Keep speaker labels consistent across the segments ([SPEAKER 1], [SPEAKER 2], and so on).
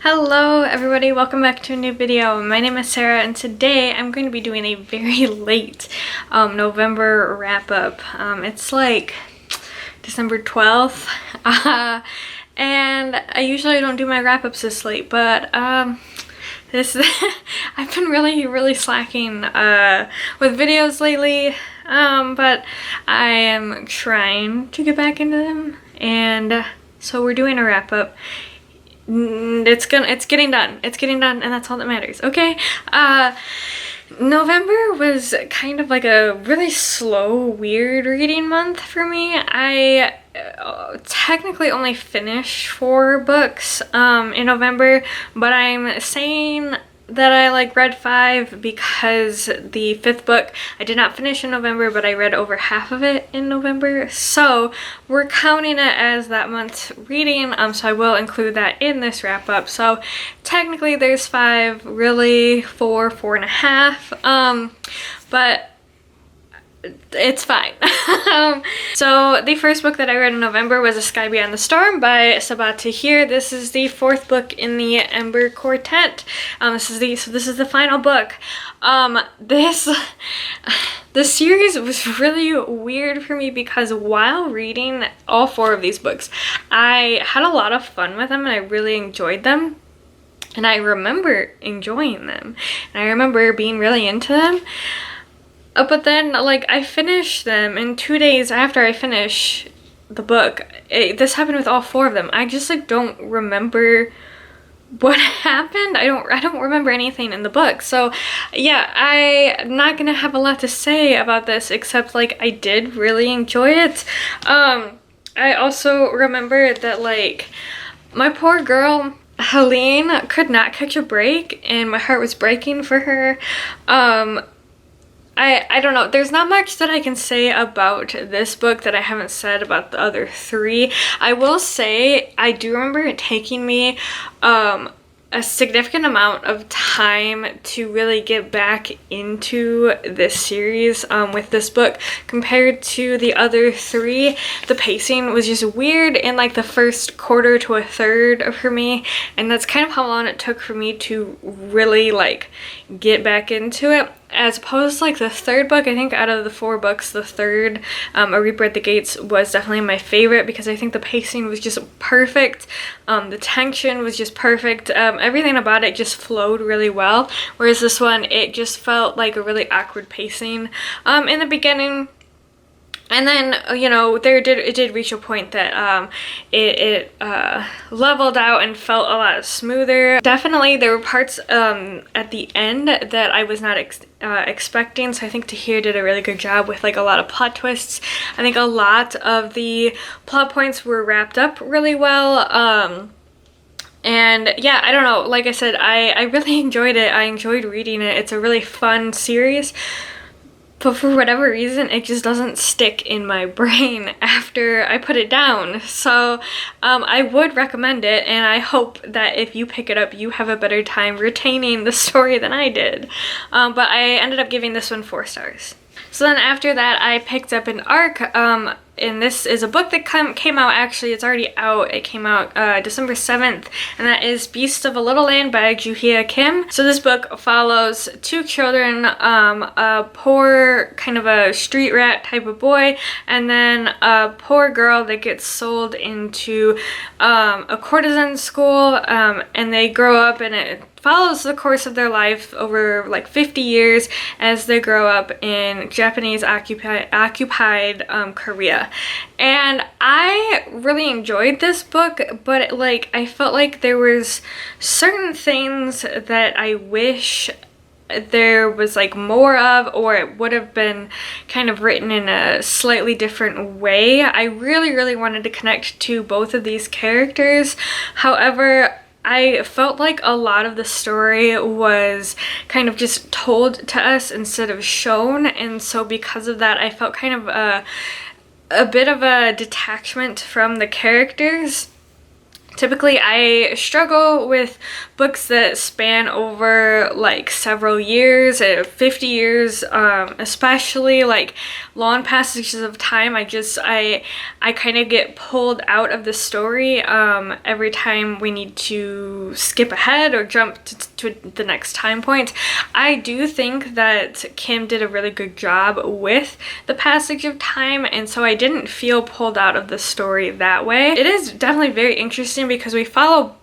[SPEAKER 1] Hello everybody, welcome back to a new video. My name is Sarah and today I'm going to be doing a very late November wrap-up. It's like December 12th and I usually don't do my wrap-ups this late, but I've been really slacking with videos lately, but I am trying to get back into them, and so we're doing a wrap-up. It's getting done, and that's all that matters. Okay, November was kind of like a really slow, weird reading month for me. I technically only finished 4 books in November, but I'm saying that I read 5 because the 5th book I did not finish in November, but I read over half of it in November, so we're counting it as that month's reading, so I will include that in this wrap up. So technically there's 5, really 4.5, but it's fine. So the first book that I read in November was A Sky Beyond the Storm by Sabaa Tahir. This is the 4th book in the Ember Quartet. This is the final book. The series was really weird for me because while reading all 4 of these books, I had a lot of fun with them and I really enjoyed them. And I remember enjoying them. And I remember being really into them. But then, I finished them, and 2 days after I finished the book, this happened with all 4 of them. I just, don't remember what happened. I don't remember anything in the book. So, yeah, I'm not gonna have a lot to say about this, except, I did really enjoy it. I also remember that, my poor girl, Helene, could not catch a break, and my heart was breaking for her. I don't know, there's not much that I can say about this book that I haven't said about the other 3. I will say I do remember it taking me a significant amount of time to really get back into this series with this book compared to the other 3. The pacing was just weird in the first quarter to a third for me, and that's kind of how long it took for me to really get back into it. As opposed to the 3rd book, I think out of the 4 books, the 3rd, A Reaper at the Gates, was definitely my favorite because I think the pacing was just perfect. The tension was just perfect. Everything about it just flowed really well. Whereas this one, it just felt like a really awkward pacing in the beginning. And then, it did reach a point that it leveled out and felt a lot smoother. Definitely, there were parts at the end that I was not expecting, so I think Tahir did a really good job with a lot of plot twists. I think a lot of the plot points were wrapped up really well. And yeah, I don't know, like I said, I really enjoyed it. I enjoyed reading it. It's a really fun series. But for whatever reason, it just doesn't stick in my brain after I put it down. So I would recommend it, and I hope that if you pick it up, you have a better time retaining the story than I did. But I ended up giving this one 4 stars. So then after that, I picked up an arc, and this is a book that came out, actually, it's already out. It came out December 7th, and that is Beast of a Little Land by Joo-hye Kim. So this book follows 2 children, a poor, kind of a street rat type of boy, and then a poor girl that gets sold into a courtesan school, and they grow up, and it follows the course of their life over 50 years as they grow up in Japanese occupied Korea. And I really enjoyed this book, but I felt like there was certain things that I wish there was more of, or it would have been kind of written in a slightly different way. I really wanted to connect to both of these characters. However, I felt like a lot of the story was kind of just told to us instead of shown, and so because of that, I felt kind of a bit of a detachment from the characters. Typically, I struggle with books that span over like several years, 50 years, especially like long passages of time. I kind of get pulled out of the story every time we need to skip ahead or jump to the next time point. I do think that Kim did a really good job with the passage of time, and so I didn't feel pulled out of the story that way. It is definitely very interesting because we follow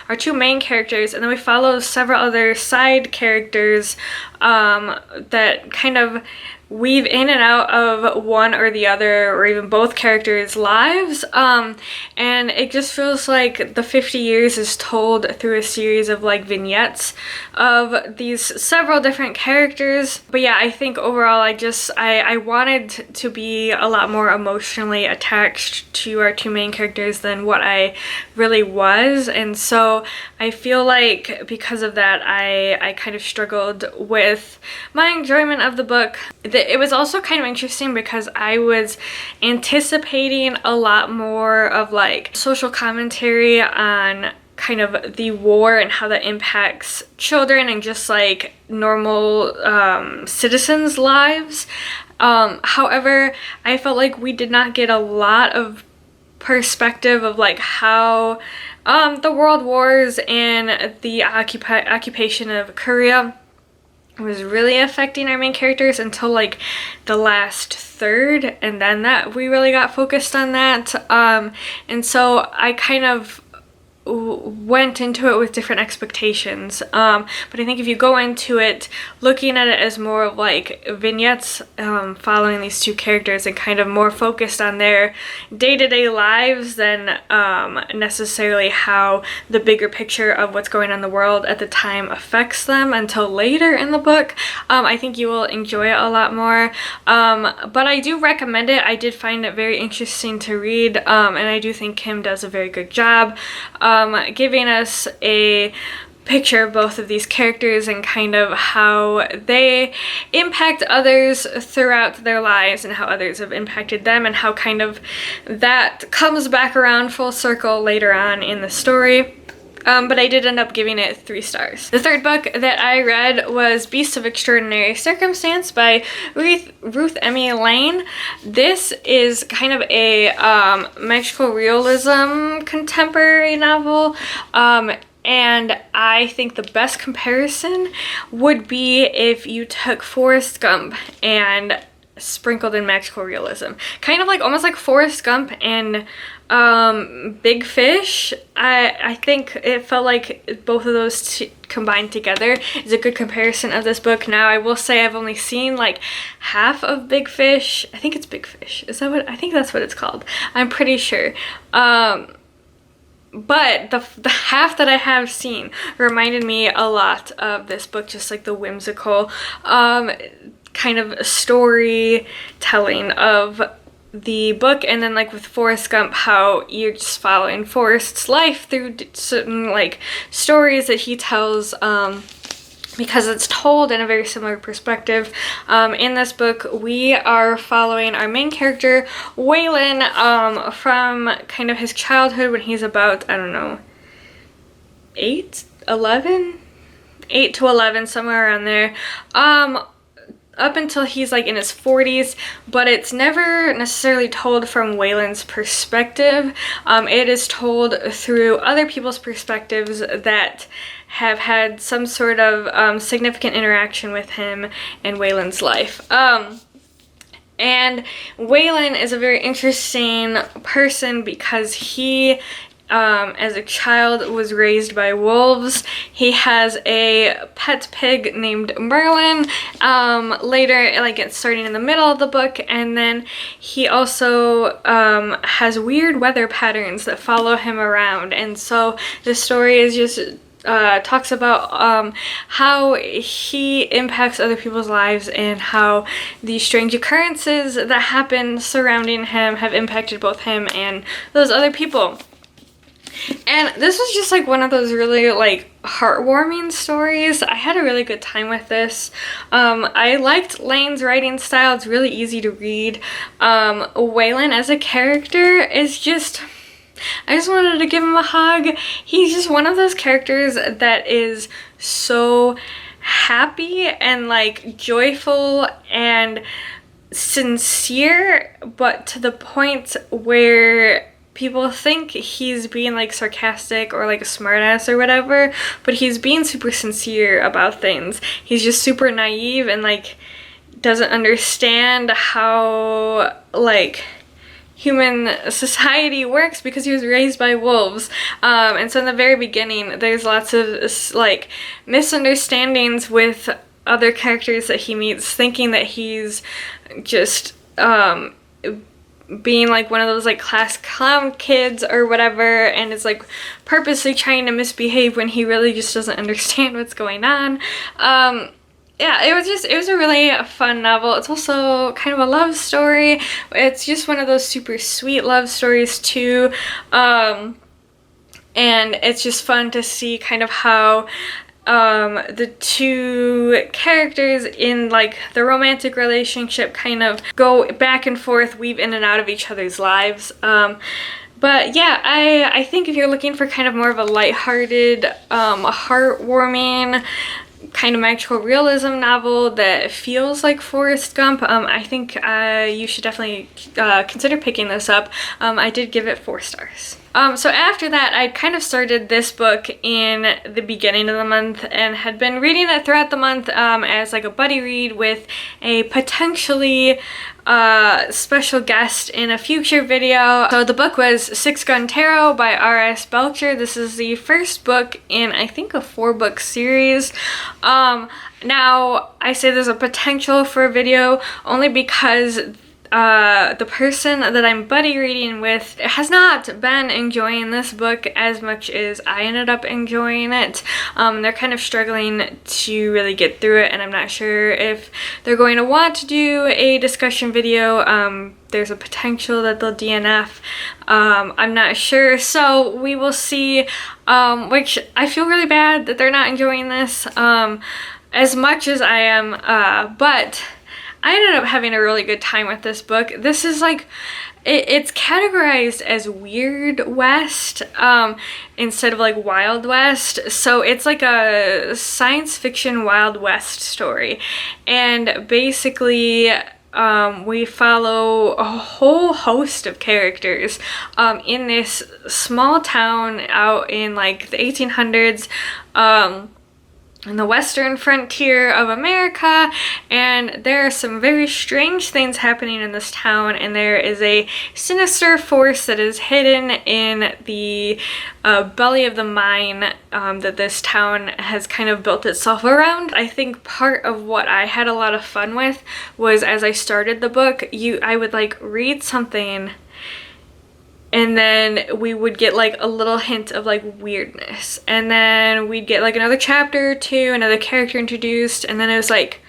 [SPEAKER 1] our two main characters, and then we follow several other side characters that kind of weave in and out of one or the other or even both characters' lives, and it just feels like the 50 years is told through a series of like vignettes of these several different characters. But yeah, I think overall I wanted to be a lot more emotionally attached to our two main characters than what I really was, and so I feel like because of that I kind of struggled with my enjoyment of the book. It was also kind of interesting because I was anticipating a lot more of like social commentary on kind of the war and how that impacts children and just like normal citizens' lives. However, I felt like we did not get a lot of perspective of like how the world wars and the occupation of Korea was really affecting our main characters until like the last third, and then that we really got focused on that, and so I kind of went into it with different expectations, but I think if you go into it looking at it as more of like vignettes following these two characters and kind of more focused on their day-to-day lives than necessarily how the bigger picture of what's going on in the world at the time affects them until later in the book, I think you will enjoy it a lot more, but I do recommend it. I did find it very interesting to read, and I do think Kim does a very good job giving us a picture of both of these characters and kind of how they impact others throughout their lives and how others have impacted them, and how kind of that comes back around full circle later on in the story. But I did end up giving it 3 stars. The third book that I read was Beasts of Extraordinary Circumstance by Ruth Emmy Lane. This is kind of a magical realism contemporary novel, and I think the best comparison would be if you took Forrest Gump and sprinkled in magical realism. Kind of like almost like Forrest Gump and Big Fish. I think it felt like both of those combined together is a good comparison of this book. Now I will say I've only seen like half of Big Fish. I think it's Big Fish. Is that what? I think that's what it's called. I'm pretty sure. But the half that I have seen reminded me a lot of this book, just like the whimsical kind of storytelling of the book, and then like with Forrest Gump, how you're just following Forrest's life through certain like stories that he tells, because it's told in a very similar perspective. In this book, we are following our main character, Waylon, from kind of his childhood when he's about, I don't know, 8 to 11, somewhere around there, up until he's like in his 40s, but it's never necessarily told from Waylon's perspective. It is told through other people's perspectives that have had some sort of significant interaction with him and Waylon's life. And Waylon is a very interesting person because he as a child was raised by wolves. He has a pet pig named Merlin, later, like it's starting in the middle of the book, and then he also has weird weather patterns that follow him around, and so the story is just talks about how he impacts other people's lives and how these strange occurrences that happen surrounding him have impacted both him and those other people. And this was just like one of those really like heartwarming stories. I had a really good time with this. I liked Lane's writing style. It's really easy to read. Waylon as a character is just, I just wanted to give him a hug. He's just one of those characters that is so happy and like joyful and sincere, but to the point where people think he's being like sarcastic or like a smartass or whatever, but he's being super sincere about things. He's just super naive and like doesn't understand how like human society works because he was raised by wolves. And so in the very beginning, there's lots of like misunderstandings with other characters that he meets, thinking that he's just being like one of those like class clown kids or whatever, and is like purposely trying to misbehave when he really just doesn't understand what's going on. Yeah, it was a really fun novel. It's also kind of a love story. It's just one of those super sweet love stories too. And it's just fun to see kind of how the two characters in like the romantic relationship kind of go back and forth, weave in and out of each other's lives. But yeah, I think if you're looking for kind of more of a lighthearted, heartwarming, kind of magical realism novel that feels like Forrest Gump, I think you should definitely consider picking this up. I did give it 4 stars. So after that, I kind of started this book in the beginning of the month and had been reading it throughout the month as like a buddy read with a potentially special guest in a future video. So the book was Six Gun Tarot by R.S. Belcher. This is the first book in, I think, a 4-book series. Now, I say there's a potential for a video only because the person that I'm buddy reading with has not been enjoying this book as much as I ended up enjoying it. They're kind of struggling to really get through it, and I'm not sure if they're going to want to do a discussion video. There's a potential that they'll DNF. I'm not sure, so we will see, which I feel really bad that they're not enjoying this as much as I am, but I ended up having a really good time with this book. This is like, it's categorized as Weird West instead of like Wild West. So it's like a science fiction Wild West story. And basically, we follow a whole host of characters in this small town out in like the 1800s. In the western frontier of America, and there are some very strange things happening in this town, and there is a sinister force that is hidden in the belly of the mine that this town has kind of built itself around. I think part of what I had a lot of fun with was, as I started the book, I would like read something and then we would get like a little hint of like weirdness, and then we'd get like another chapter or two, another character introduced, and then it was like,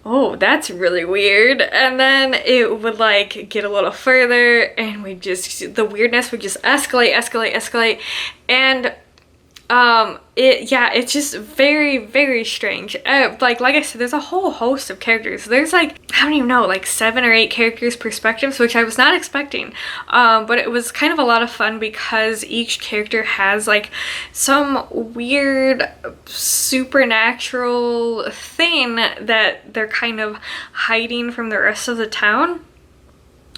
[SPEAKER 1] oh, that's really weird, and then it would like get a little further, and the weirdness would just escalate, and it's just very, very strange. Like I said, there's a whole host of characters. There's like, I don't even know, like 7 or 8 characters' perspectives, which I was not expecting. But it was kind of a lot of fun because each character has like some weird supernatural thing that they're kind of hiding from the rest of the town.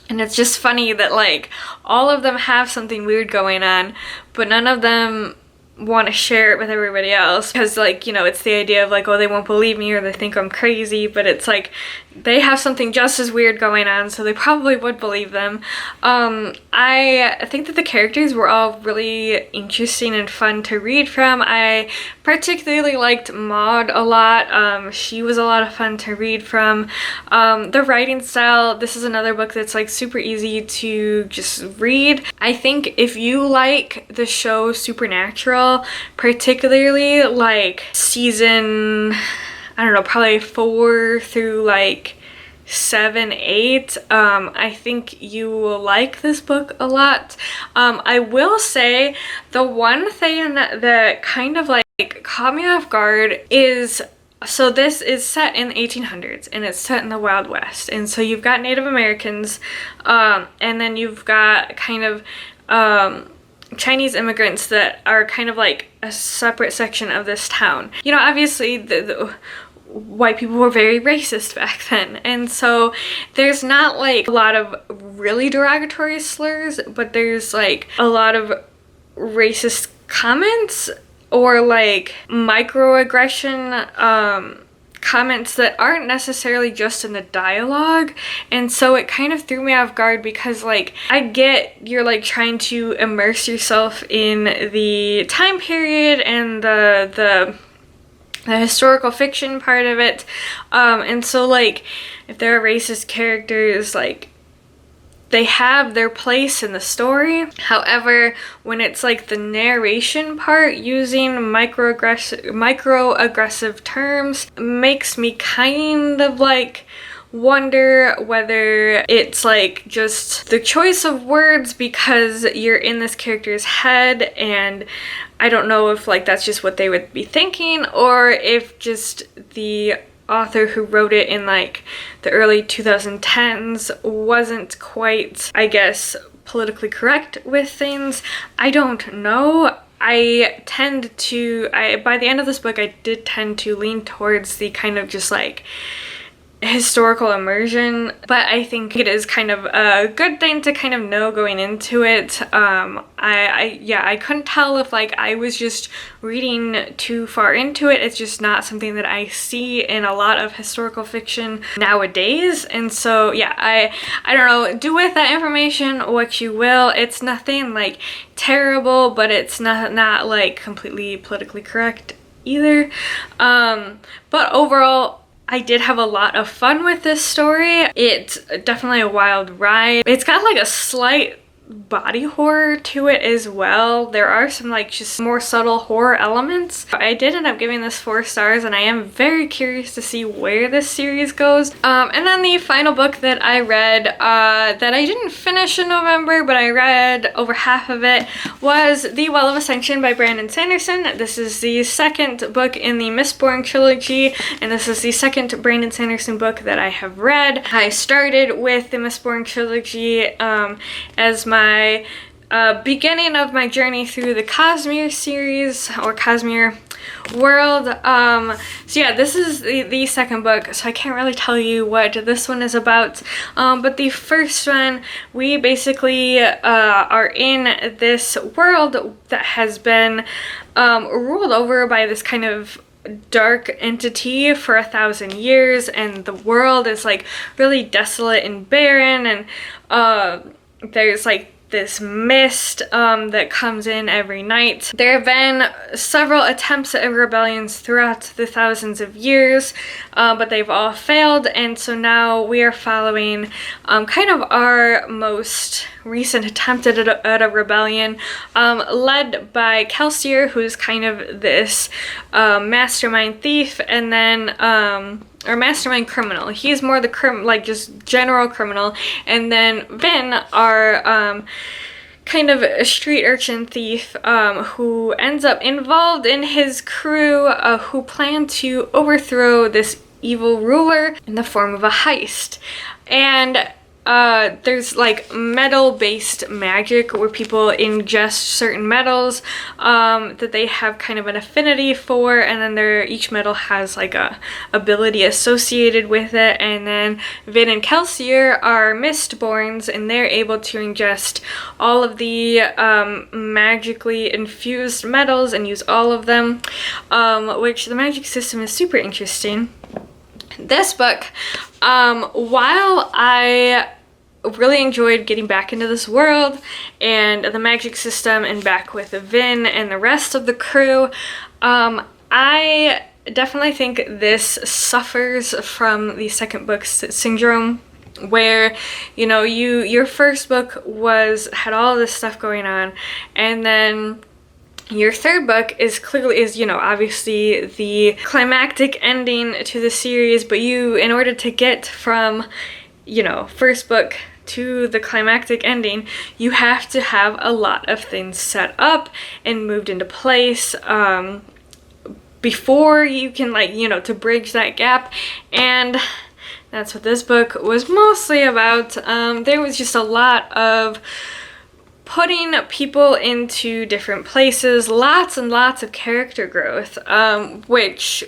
[SPEAKER 1] And it's just funny that like all of them have something weird going on, but none of them want to share it with everybody else, because like, you know, it's the idea of like, oh, they won't believe me or they think I'm crazy, but it's like they have something just as weird going on, so they probably would believe them. I think that the characters were all really interesting and fun to read from. I particularly liked Maud a lot. She was a lot of fun to read from. The writing style, this is another book that's like super easy to just read. I think if you like the show Supernatural, particularly like season, I don't know, probably 4 through like 7, 8, I think you will like this book a lot. I will say the one thing that kind of like caught me off guard is, so this is set in the 1800s and it's set in the Wild West, and so you've got Native Americans, and then you've got kind of Chinese immigrants that are kind of like a separate section of this town. You know, obviously the white people were very racist back then, and so there's not like a lot of really derogatory slurs, but there's like a lot of racist comments or like microaggression comments that aren't necessarily just in the dialogue. And so it kind of threw me off guard, because like I get you're like trying to immerse yourself in the time period and the historical fiction part of it, and so like if there are racist characters, like they have their place in the story. However, when it's like the narration part using microaggressive terms, makes me kind of like wonder whether it's like just the choice of words because you're in this character's head, and I don't know if like that's just what they would be thinking, or if just the author who wrote it in like the early 2010s wasn't quite, I guess, politically correct with things. I don't know. By the end of this book, I did tend to lean towards the kind of just like historical immersion, but I think it is kind of a good thing to kind of know going into it. I couldn't tell if like I was just reading too far into it. It's just not something that I see in a lot of historical fiction nowadays, and so yeah, I don't know, do with that information what you will. It's nothing like terrible, but it's not like completely politically correct either, but overall I did have a lot of fun with this story. It's definitely a wild ride. It's got like a slight body horror to it as well. There are some like just more subtle horror elements. I did end up giving this 4 stars, and I am very curious to see where this series goes. And then the final book that I read, that I didn't finish in November, but I read over half of it, was The Well of Ascension by Brandon Sanderson. This is the second book in the Mistborn trilogy, and this is the second Brandon Sanderson book that I have read. I started with the Mistborn trilogy as my beginning of my journey through the Cosmere series, or Cosmere world. So yeah, this is the second book, so I can't really tell you what this one is about, but the first one, we basically are in this world that has been ruled over by this kind of dark entity for 1,000 years, and the world is like really desolate and barren, and there's like this mist that comes in every night. There have been several attempts at rebellions throughout the thousands of years, but they've all failed, and so now we are following kind of our most recent attempt at a rebellion, led by Kelsier, who's kind of this mastermind thief, and then or mastermind criminal. He's more the like just general criminal, and then Vin, our kind of a street urchin thief, who ends up involved in his crew, who plan to overthrow this evil ruler in the form of a heist. And there's like metal-based magic where people ingest certain metals that they have kind of an affinity for, and then each metal has like a ability associated with it, and then Vin and Kelsier are Mistborns, and they're able to ingest all of the magically infused metals and use all of them, which the magic system is super interesting. This book, while I really enjoyed getting back into this world and the magic system and back with Vin and the rest of the crew, I definitely think this suffers from the second book's syndrome, where, you know, your first book had all this stuff going on, and then your third book is you know, obviously the climactic ending to the series, but in order to get from, you know, first book to the climactic ending, you have to have a lot of things set up and moved into place before you can, like, you know, to bridge that gap. And that's what this book was mostly about. There was just a lot of putting people into different places, lots and lots of character growth, which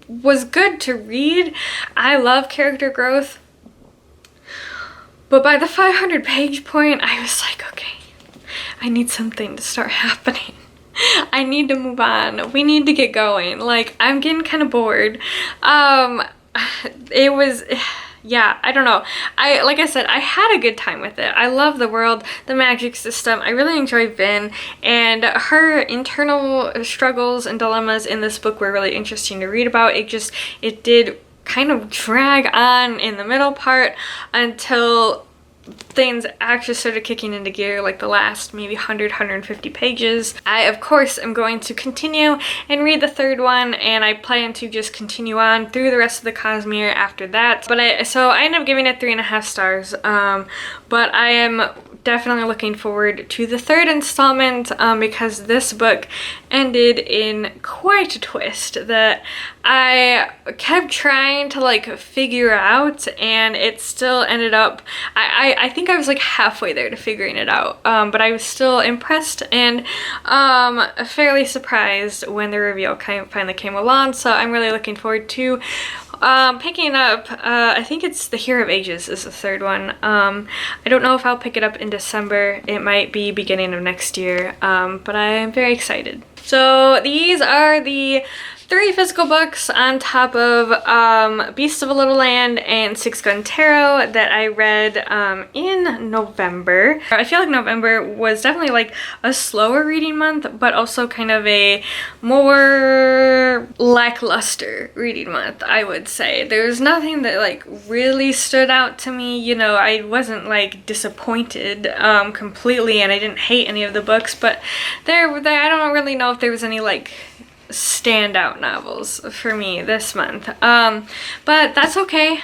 [SPEAKER 1] was good to read. I love character growth. But by the 500 page point, I was like, okay, I need something to start happening. I need to move on. We need to get going. Like, I'm getting kind of bored. It was, yeah, I don't know. Like I said, I had a good time with it. I love the world, the magic system. I really enjoy Vin, and her internal struggles and dilemmas in this book were really interesting to read about. It did kind of drag on in the middle part until things actually started kicking into gear, like the last maybe 150 pages. I, of course, am going to continue and read the third one, and I plan to just continue on through the rest of the Cosmere after that. So I ended up giving it 3.5 stars, but I am definitely looking forward to the third installment, because this book ended in quite a twist that I kept trying to like figure out, and it still ended up, I think I was like halfway there to figuring it out, but I was still impressed and fairly surprised when the reveal finally came along. So I'm really looking forward to picking up, I think it's The Hero of Ages is the third one. I don't know if I'll pick it up in December. It might be beginning of next year, but I am very excited. So these are the 3 physical books on top of Beasts of a Little Land and Six Gun Tarot that I read in November. I feel like November was definitely like a slower reading month, but also kind of a more lackluster reading month, I would say. There's nothing that like really stood out to me. You know, I wasn't like disappointed completely, and I didn't hate any of the books, but I don't really know if there was any like standout novels for me this month, but that's okay.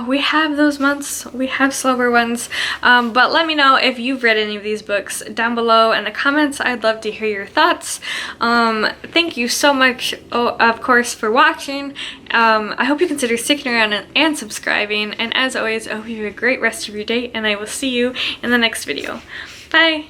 [SPEAKER 1] We have those months, we have slower ones, but let me know if you've read any of these books down below in the comments. I'd love to hear your thoughts. Thank you so much, of course, for watching. I hope you consider sticking around and subscribing, and as always, I hope you have a great rest of your day, and I will see you in the next video. Bye!